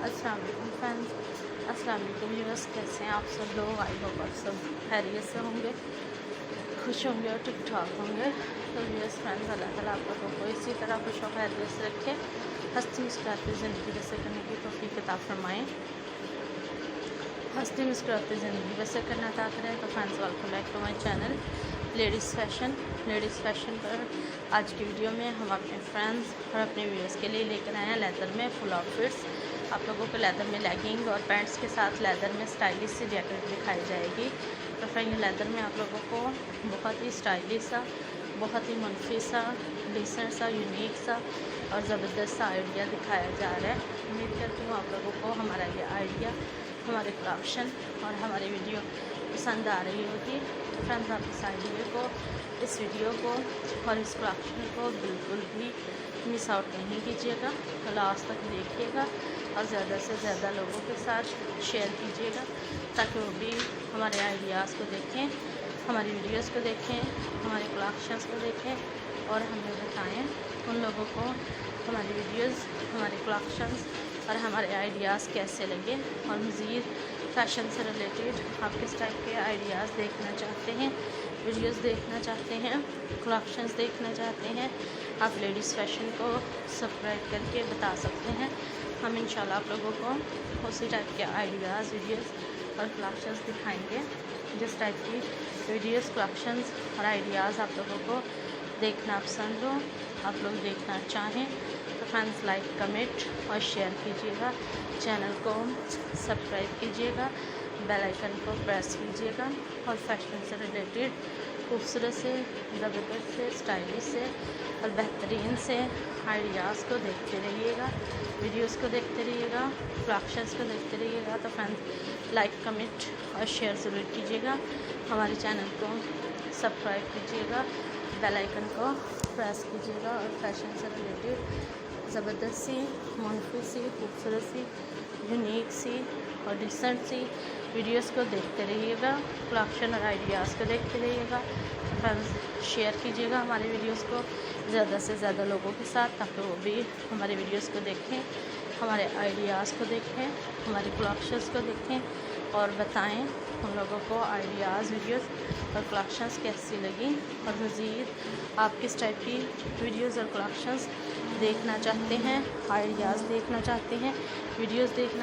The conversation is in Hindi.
अस्सलाम वालेकुम फ्रेंड्स, अस्सलाम वालेकुम व्यूअर्स। कैसे हैं आप सब लोग? आई होप आप सब खैरियत से होंगे, खुश होंगे और ठीक ठाक होंगे। तो व्यूअर्स फ्रेंड्स, अल्लाह ताला आप लोगों को इसी तरह खुश और खैरियत से रखे, हंसती मुस्कुराती ज़िंदगी बसर करने की तौफीक अता फरमाएँ। हंसती मुस्कुराती ज़िंदगी बसर करना अता करें। तो friends, welcome back to my channel ladies fashion पर आज की वीडियो में हम अपने फ्रेंड्स और अपने व्यूअर्स के लिए लेकर आए हैं लेदर में फुल आउटफिट्स। आप लोगों को लेदर में लेगिंग और पैंट्स के साथ लेदर में स्टाइलिश सी जैकेट दिखाई जाएगी। तो फ्रेंड, लेदर में आप लोगों को बहुत ही स्टाइलिश सा, बहुत ही मुनफी सा, डिसेंट सा, यूनिक सा और ज़बरदस्त सा आइडिया दिखाया जा रहा है। उम्मीद करती हूँ आप लोगों को हमारा ये आइडिया, हमारे कलेक्शन और हमारी वीडियो पसंद आ रही होगी। तो फ्रेंड्स, आप इस आइडिया को, इस वीडियो को और इस कलेक्शन को बिल्कुल भी मिस आउट नहीं कीजिएगा। तो लास्ट तक देखिएगा और ज़्यादा से ज़्यादा लोगों के साथ शेयर कीजिएगा ताकि वो भी हमारे आइडियाज़ को देखें, हमारी वीडियोस को देखें, हमारे कलेक्शंस को देखें और हमें बताएं उन लोगों को हमारी वीडियोस, हमारे कलेक्शंस और हमारे आइडियाज़ कैसे लगे। और मज़ीद फ़ैशन से रिलेटेड आप किस टाइप के आइडियाज़ देखना चाहते हैं, वीडियोस देखना चाहते हैं, कलेक्शंस देखना चाहते हैं, आप लेडीज़ फ़ैशन को सब्सक्राइब करके बता सकते हैं। हम इंशाल्लाह आप लोगों को उसी टाइप के आइडियाज़, वीडियोस और कलेक्शंस दिखाएंगे जिस टाइप की वीडियोस, कलेक्शंस और आइडियाज़ आप लोगों को देखना पसंद हो, आप लोग देखना चाहें। तो फ्रेंड्स, लाइक, कमेंट और शेयर कीजिएगा, चैनल को सब्सक्राइब कीजिएगा, बेल आइकन को प्रेस कीजिएगा और फैशन से रिलेटेड खूबसूरत से, ज़बरदस्त से, स्टाइलिश से और बेहतरीन से आइडियाज़ को देखते रहिएगा, वीडियोस को देखते रहिएगा, कलेक्शंस को देखते रहिएगा। तो फ्रेंड्स, लाइक, कमेंट और शेयर ज़रूर कीजिएगा, हमारे चैनल को सब्सक्राइब कीजिएगा, बेल आइकन को प्रेस कीजिएगा और फैशन से रिलेटेड ज़बरदस्त सी, मुनफी सी, खूबसूरत सी, यूनिक सी और डिसेंट सी वीडियोस को देखते रहिएगा, कलेक्शन और आइडियाज़ को देखते रहिएगा। फ्रेंड्स, शेयर कीजिएगा हमारे वीडियोस को ज़्यादा से ज़्यादा लोगों के साथ ताकि वो भी हमारे वीडियोस को देखें, हमारे आइडियाज़ को देखें, हमारे कलेक्शंस को देखें और बताएं उन लोगों को आइडियाज़, वीडियोस और कलेक्शंस कैसी लगी। और मज़ीद आप किस टाइप की वीडियोस और कलेक्शंस देखना चाहते हैं, आइडियाज़ देखना चाहते हैं, वीडियोस देखना